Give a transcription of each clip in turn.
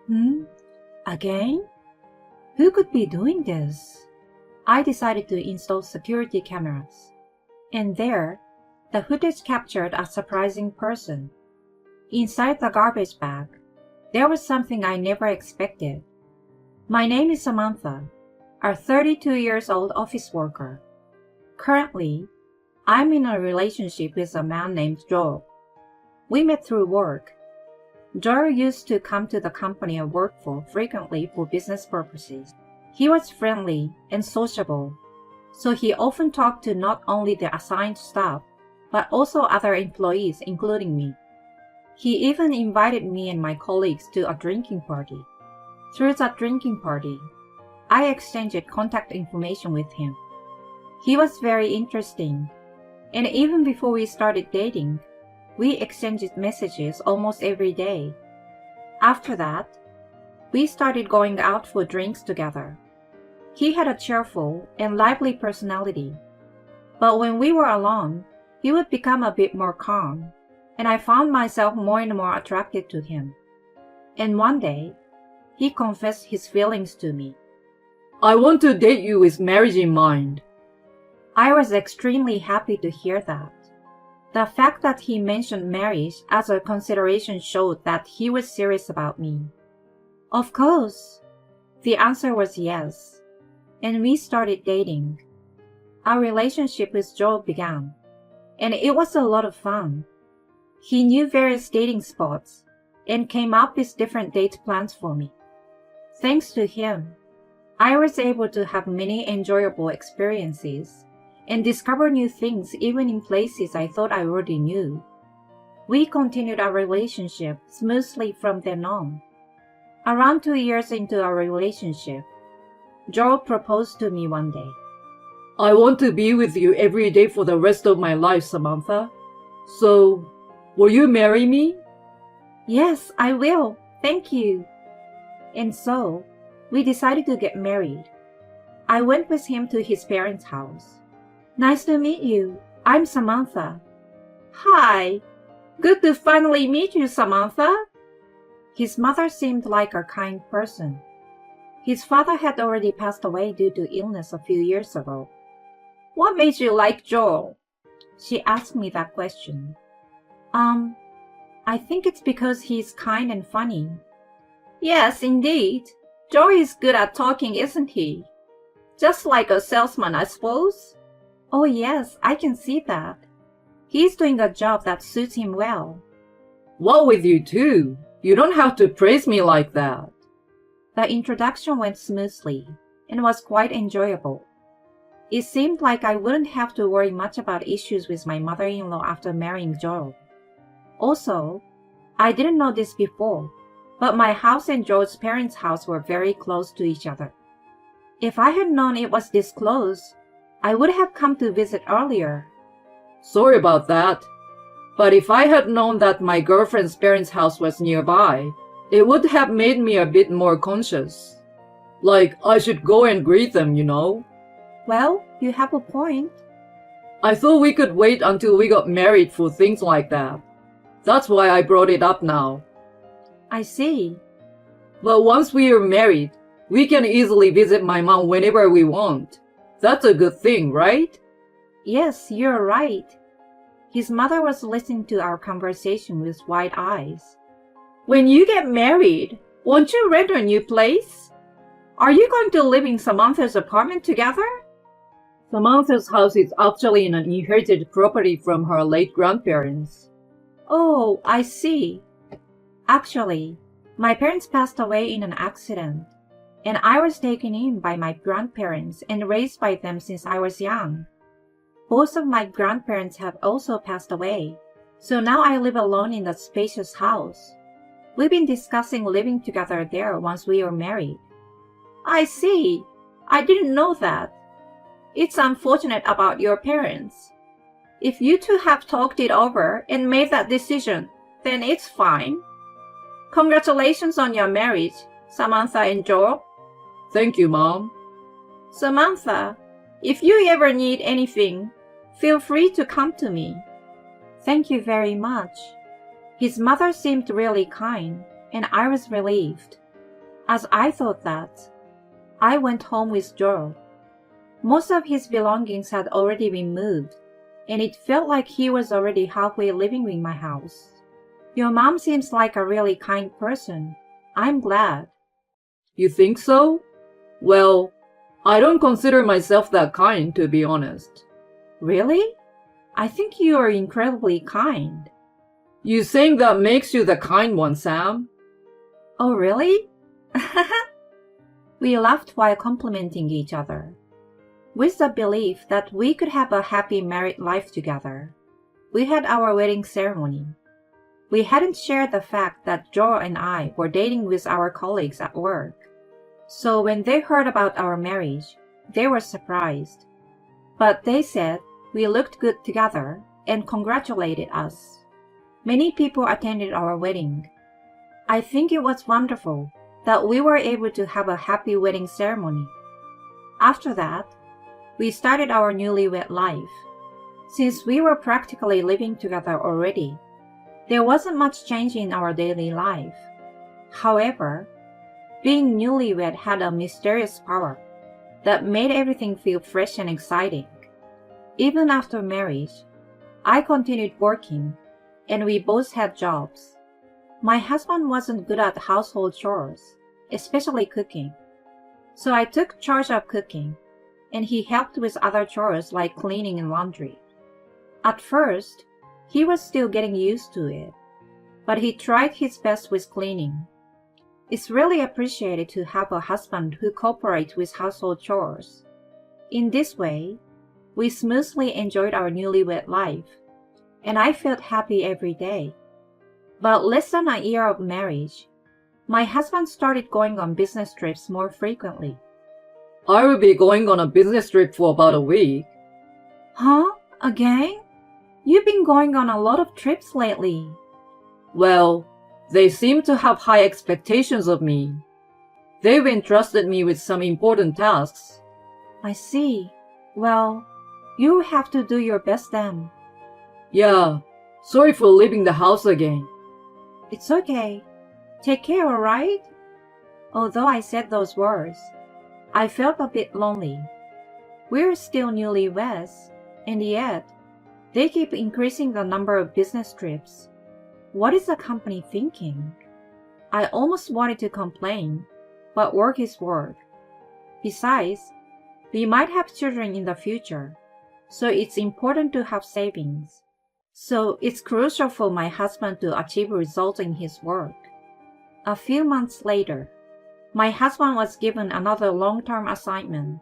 Hmm? Again? Who could be doing this? I decided to install security cameras. And there, the footage captured a surprising person. Inside the garbage bag, there was something I never expected. My name is Samantha, a 32 years old office worker. Currently, I'm in a relationship with a man named Joel. We met through work. Joel used to come to the company I worked for frequently for business purposes. He was friendly and sociable, so he often talked to not only the assigned staff, but also other employees, including me. He even invited me and my colleagues to a drinking party. Through that drinking party, I exchanged contact information with him. He was very interesting, and even before we started dating, we exchanged messages almost every day. After that, we started going out for drinks together. He had a cheerful and lively personality, but when we were alone, he would become a bit more calm, and I found myself more and more attracted to him. And one day, he confessed his feelings to me. I want to date you with marriage in mind. I was extremely happy to hear that. The fact that he mentioned marriage as a consideration showed that he was serious about me. Of course, the answer was yes, and we started dating. Our relationship with Joel began, and it was a lot of fun. He knew various dating spots and came up with different date plans for me. Thanks to him, I was able to have many enjoyable experiences and discover new things even in places I thought I already knew. We continued our relationship smoothly from then on. Around 2 years into our relationship, Joel proposed to me one day. I want to be with you every day for the rest of my life, Samantha. So, will you marry me? Yes, I will. Thank you. And so, we decided to get married. I went with him to his parents' house. Nice to meet you. I'm Samantha. Hi. Good to finally meet you, Samantha. His mother seemed like a kind person. His father had already passed away due to illness a few years ago. What made you like Joel? She asked me that question. I think it's because he's kind and funny. Yes, indeed. Joel is good at talking, isn't he? Just like a salesman, I suppose. Oh yes, I can see that. He's doing a job that suits him well. What with you too? You don't have to praise me like that. The introduction went smoothly and was quite enjoyable. It seemed like I wouldn't have to worry much about issues with my mother-in-law after marrying Joel. Also, I didn't know this before, but my house and Joel's parents' house were very close to each other. If I had known it was this close, I would have come to visit earlier. Sorry about that. But if I had known that my girlfriend's parents' house was nearby, it would have made me a bit more conscious. Like, I should go and greet them, you know? Well, you have a point. I thought we could wait until we got married for things like that. That's why I brought it up now. I see. But once we are married, we can easily visit my mom whenever we want. That's a good thing, right? Yes, you're right. His mother was listening to our conversation with wide eyes. When you get married, won't you rent a new place? Are you going to live in Samantha's apartment together? Samantha's house is actually an inherited property from her late grandparents. Oh, I see. Actually, my parents passed away in an accident, and I was taken in by my grandparents and raised by them since I was young. Both of my grandparents have also passed away, so now I live alone in that spacious house. We've been discussing living together there once we are married. I see. I didn't know that. It's unfortunate about your parents. If you two have talked it over and made that decision, then it's fine. Congratulations on your marriage, Samantha and Joel. Thank you, Mom. Samantha, if you ever need anything, feel free to come to me. Thank you very much. His mother seemed really kind, and I was relieved. As I thought that, I went home with Joel. Most of his belongings had already been moved, and it felt like he was already halfway living in my house. Your mom seems like a really kind person. I'm glad. You think so? Well, I don't consider myself that kind, to be honest. Really? I think you are incredibly kind. You saying that makes you the kind one, Sam? Oh, really? We laughed while complimenting each other, with the belief that we could have a happy married life together. We had our wedding ceremony. We hadn't shared the fact that Joel and I were dating with our colleagues at work. So when they heard about our marriage, they were surprised. But they said we looked good together and congratulated us. Many people attended our wedding. I think it was wonderful that we were able to have a happy wedding ceremony. After that, we started our newlywed life. Since we were practically living together already, there wasn't much change in our daily life. However, being newlywed had a mysterious power that made everything feel fresh and exciting. Even after marriage, I continued working, and we both had jobs. My husband wasn't good at household chores, especially cooking. So I took charge of cooking, and he helped with other chores like cleaning and laundry. At first, he was still getting used to it, but he tried his best with cleaning. It's really appreciated to have a husband who cooperates with household chores. In this way, we smoothly enjoyed our newlywed life, and I felt happy every day. But less than a year of marriage, my husband started going on business trips more frequently. I will be going on a business trip for about a week. Huh? Again? You've been going on a lot of trips lately. Well, they seem to have high expectations of me. They've entrusted me with some important tasks. I see. Well, you have to do your best then. Yeah, sorry for leaving the house again. It's okay. Take care, alright? Although I said those words, I felt a bit lonely. We're still newlyweds, and yet, they keep increasing the number of business trips. What is the company thinking? I almost wanted to complain, but work is work. Besides, we might have children in the future, so it's important to have savings. So it's crucial for my husband to achieve results in his work. A few months later, my husband was given another long-term assignment.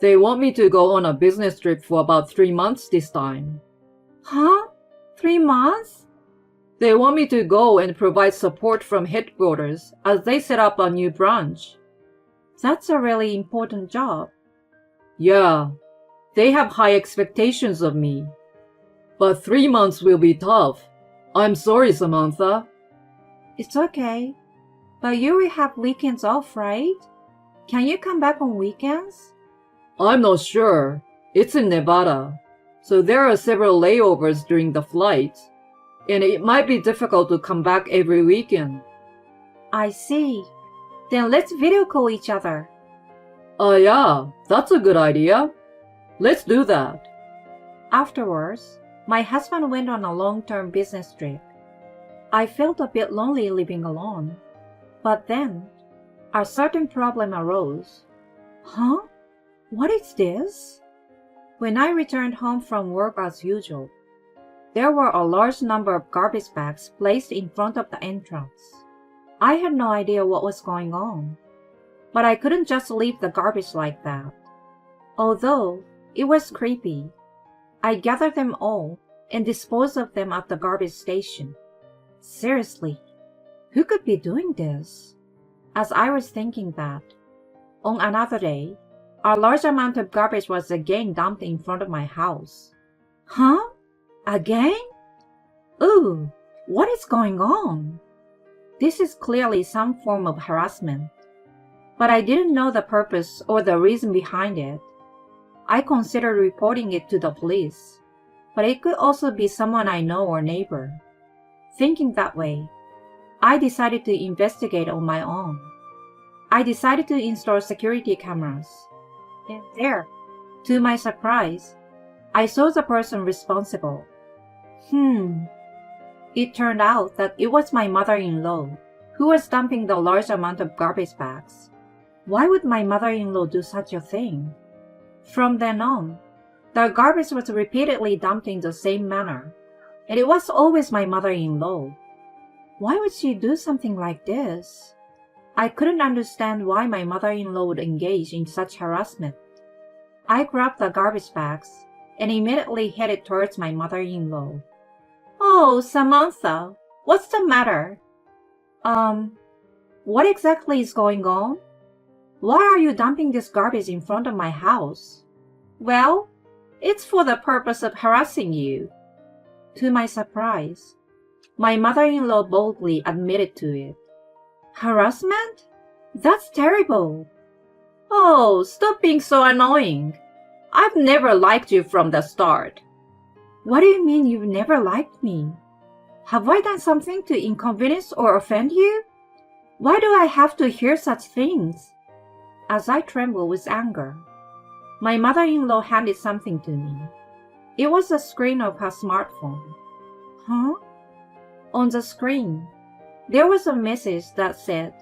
They want me to go on a business trip for about 3 months this time. Huh? 3 months? They want me to go and provide support from headquarters as they set up a new branch. That's a really important job. Yeah, they have high expectations of me. But 3 months will be tough. I'm sorry, Samantha. It's okay. But you will have weekends off, right? Can you come back on weekends? I'm not sure. It's in Nevada, so there are several layovers during the flight, and it might be difficult to come back every weekend. I see. Then let's video call each other. Yeah, that's a good idea. Let's do that. Afterwards, my husband went on a long-term business trip. I felt a bit lonely living alone. But then, a certain problem arose. Huh? What is this? When I returned home from work as usual, there were a large number of garbage bags placed in front of the entrance. I had no idea what was going on, but I couldn't just leave the garbage like that. Although it was creepy, I gathered them all and disposed of them at the garbage station. Seriously, who could be doing this? As I was thinking that, on another day, a large amount of garbage was again dumped in front of my house. Huh? Again? Ooh, what is going on? This is clearly some form of harassment. But I didn't know the purpose or the reason behind it. I considered reporting it to the police, but it could also be someone I know or neighbor. Thinking that way, I decided to investigate on my own. I decided to install security cameras. And there, to my surprise, I saw the person responsible. It turned out that it was my mother-in-law, who was dumping the large amount of garbage bags. Why would my mother-in-law do such a thing? From then on, the garbage was repeatedly dumped in the same manner, and it was always my mother-in-law. Why would she do something like this? I couldn't understand why my mother-in-law would engage in such harassment. I grabbed the garbage bags and immediately headed towards my mother-in-law. "Oh, Samantha, what's the matter?" What exactly is going on? Why are you dumping this garbage in front of my house?" "Well, it's for the purpose of harassing you." To my surprise, my mother-in-law boldly admitted to it. "Harassment? That's terrible." "Oh, stop being so annoying. I've never liked you from the start." "What do you mean you've never liked me? Have I done something to inconvenience or offend you? Why do I have to hear such things?" As I trembled with anger, my mother-in-law handed something to me. It was the screen of her smartphone. Huh? On the screen, there was a message that said,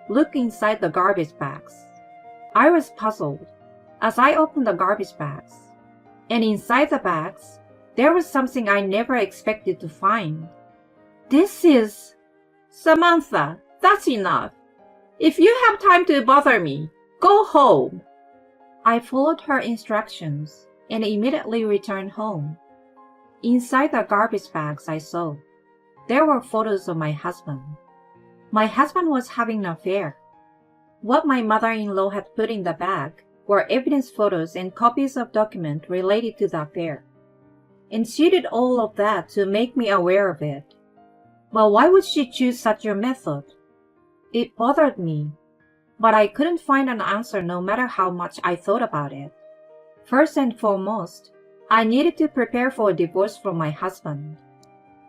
"Look inside the garbage bags." I was puzzled as I opened the garbage bags, and inside the bags, there was something I never expected to find. This is... "Samantha, that's enough. If you have time to bother me, go home." I followed her instructions and immediately returned home. Inside the garbage bags I saw, there were photos of my husband. My husband was having an affair. What my mother-in-law had put in the bag were evidence photos and copies of documents related to the affair. And she did all of that to make me aware of it. But why would she choose such a method? It bothered me, but I couldn't find an answer no matter how much I thought about it. First and foremost, I needed to prepare for a divorce from my husband.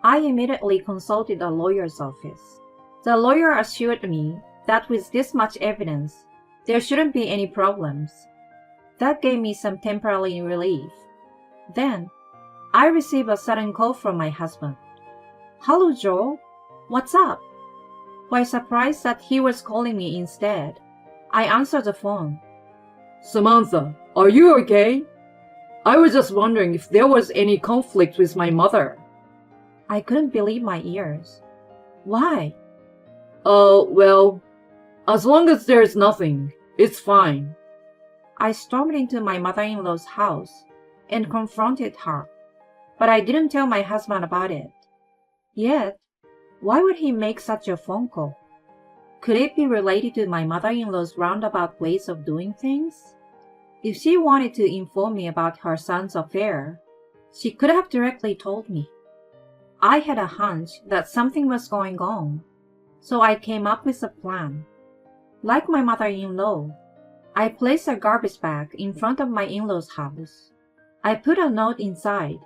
I immediately consulted a lawyer's office. The lawyer assured me that with this much evidence, there shouldn't be any problems. That gave me some temporary relief. Then, I received a sudden call from my husband. "Hello, Joel. What's up?" While surprised that he was calling me instead, I answered the phone. "Samantha, are you okay? I was just wondering if there was any conflict with my mother." I couldn't believe my ears. "Why?" Well, as long as there's nothing, it's fine." I stormed into my mother-in-law's house and confronted her, but I didn't tell my husband about it. Yet, why would he make such a phone call? Could it be related to my mother-in-law's roundabout ways of doing things? If she wanted to inform me about her son's affair, she could have directly told me. I had a hunch that something was going on, so I came up with a plan. Like my mother-in-law, I placed a garbage bag in front of my in-law's house. I put a note inside,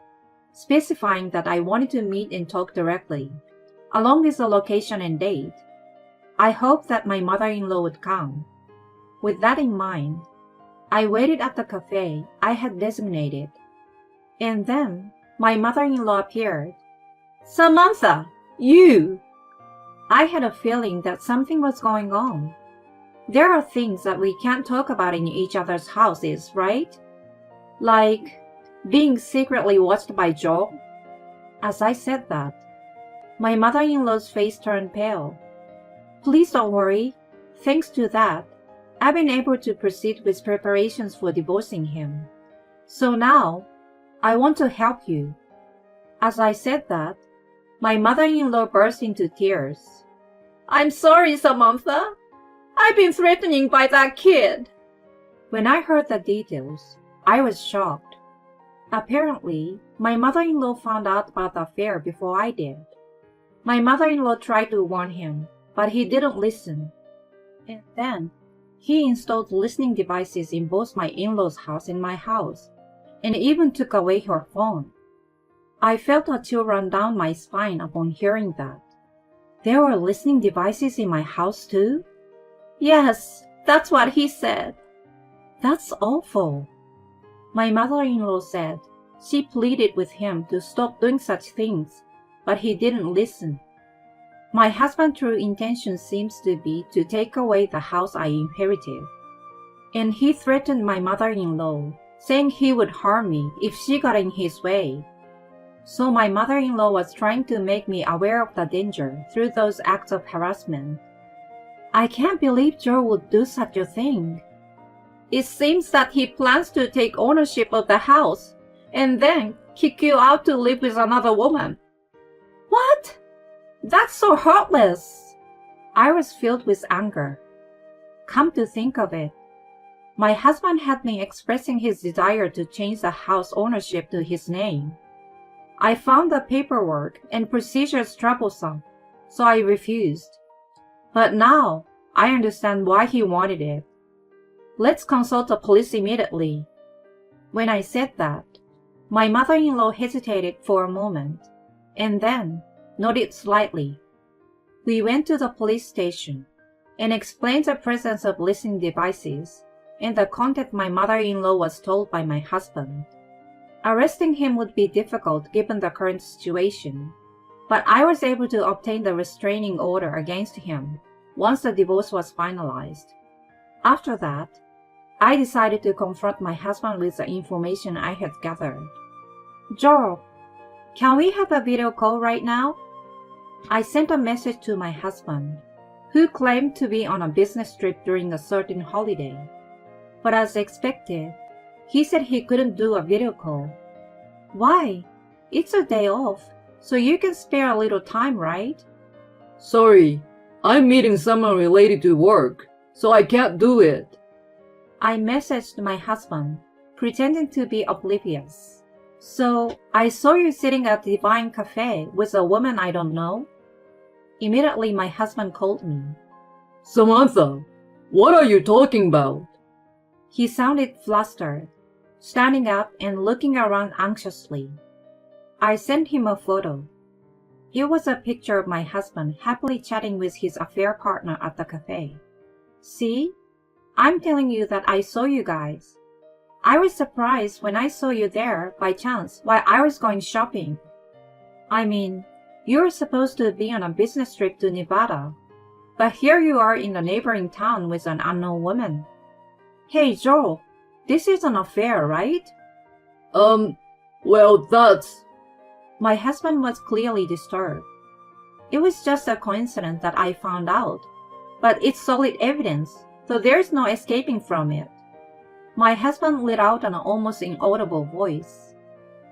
specifying that I wanted to meet and talk directly, along with the location and date. I hoped that my mother-in-law would come. With that in mind, I waited at the cafe I had designated. And then, my mother-in-law appeared. "Samantha, you!" I had a feeling that something was going on. There are things that we can't talk about in each other's houses, right? Like being secretly watched by Joel. As I said that, my mother-in-law's face turned pale. "Please don't worry. Thanks to that, I've been able to proceed with preparations for divorcing him. So now, I want to help you." As I said that, my mother-in-law burst into tears. "I'm sorry, Samantha. I've been threatened by that kid." When I heard the details, I was shocked. Apparently, my mother-in-law found out about the affair before I did. My mother-in-law tried to warn him, but he didn't listen. And then, he installed listening devices in both my in-law's house and my house, and even took away her phone. I felt a chill run down my spine upon hearing that. There were listening devices in my house too? Yes, That's what he said. That's awful. My mother-in-law said she pleaded with him to stop doing such things, but he didn't listen. My husband's true intention seems to be to take away the house I inherited. And he threatened my mother-in-law, saying he would harm me if she got in his way. So my mother-in-law was trying to make me aware of the danger through those acts of harassment. I can't believe Joe would do such a thing. It seems that he plans to take ownership of the house and then kick you out to live with another woman. What? That's so heartless. I was filled with anger. Come to think of it, my husband had been expressing his desire to change the house ownership to his name. I found the paperwork and procedures troublesome, so I refused. But now, I understand why he wanted it. Let's consult the police immediately. When I said that, my mother-in-law hesitated for a moment, and then nodded slightly. We went to the police station and explained the presence of listening devices and the content my mother-in-law was told by my husband. Arresting him would be difficult given the current situation, but I was able to obtain the restraining order against him once the divorce was finalized. After that, I decided to confront my husband with the information I had gathered. Joel, can we have a video call right now? I sent a message to my husband, who claimed to be on a business trip during a certain holiday. But as expected, he said he couldn't do a video call. Why? It's a day off, so you can spare a little time, right? Sorry, I'm meeting someone related to work, so I can't do it. I messaged my husband, pretending to be oblivious. So, I saw you sitting at Divine Cafe with a woman I don't know? Immediately my husband called me. Samantha, what are you talking about? He sounded flustered, standing up and looking around anxiously. I sent him a photo. It was a picture of my husband happily chatting with his affair partner at the cafe. See? I'm telling you that I saw you guys. I was surprised when I saw you there by chance while I was going shopping. I mean, you were supposed to be on a business trip to Nevada, but here you are in a neighboring town with an unknown woman. Hey Joel, this is an affair, right? Well, that's... My husband was clearly disturbed. It was just a coincidence that I found out, but it's solid evidence, so there's no escaping from it. My husband let out an almost inaudible voice.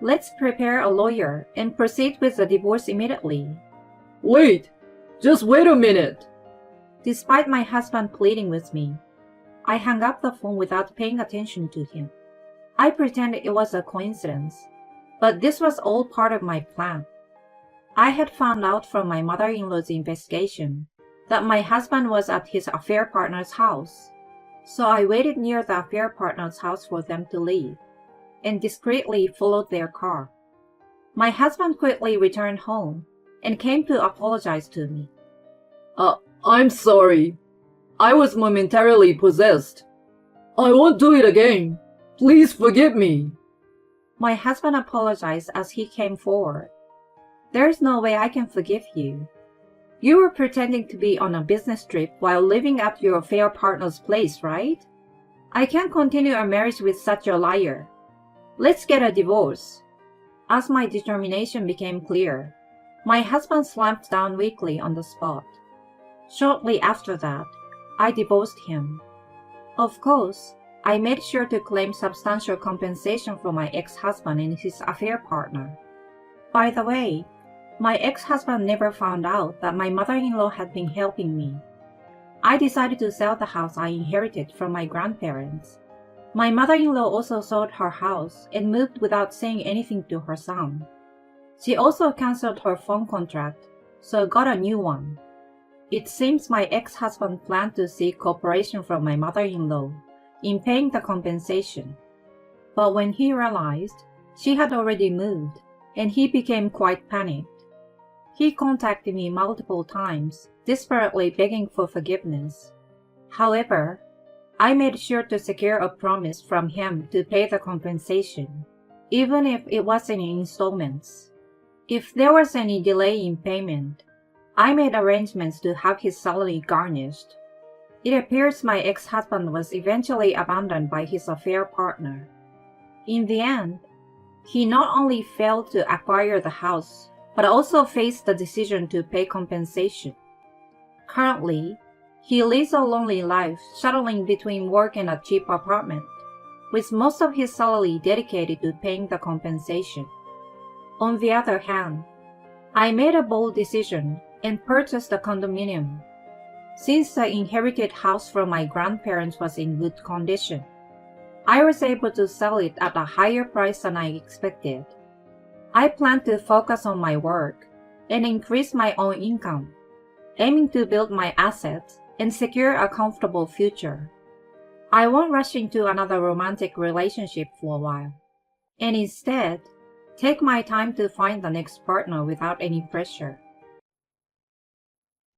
Let's prepare a lawyer and proceed with the divorce immediately. Wait! Just wait a minute! Despite my husband pleading with me, I hung up the phone without paying attention to him. I pretended it was a coincidence, but this was all part of my plan. I had found out from my mother-in-law's investigation that my husband was at his affair partner's house, so I waited near the affair partner's house for them to leave, and discreetly followed their car. My husband quickly returned home and came to apologize to me. I'm sorry. I was momentarily possessed. I won't do it again. Please forgive me. My husband apologized as he came forward. There's no way I can forgive you. You were pretending to be on a business trip while living at your affair partner's place, right? I can't continue a marriage with such a liar. Let's get a divorce. As my determination became clear, my husband slumped down weakly on the spot. Shortly after that, I divorced him. Of course, I made sure to claim substantial compensation from my ex-husband and his affair partner. By the way, my ex-husband never found out that my mother-in-law had been helping me. I decided to sell the house I inherited from my grandparents. My mother-in-law also sold her house and moved without saying anything to her son. She also canceled her phone contract, so got a new one. It seems my ex-husband planned to seek cooperation from my mother-in-law in paying the compensation. But when he realized she had already moved, and he became quite panicked. He contacted me multiple times, desperately begging for forgiveness. However, I made sure to secure a promise from him to pay the compensation, even if it wasn't in installments. If there was any delay in payment, I made arrangements to have his salary garnished. It appears my ex-husband was eventually abandoned by his affair partner. In the end, he not only failed to acquire the house, but also faced the decision to pay compensation. Currently, he lives a lonely life, shuttling between work and a cheap apartment, with most of his salary dedicated to paying the compensation. On the other hand, I made a bold decision and purchased a condominium. Since the inherited house from my grandparents was in good condition, I was able to sell it at a higher price than I expected. I plan to focus on my work and increase my own income, aiming to build my assets and secure a comfortable future. I won't rush into another romantic relationship for a while, and instead, take my time to find the next partner without any pressure.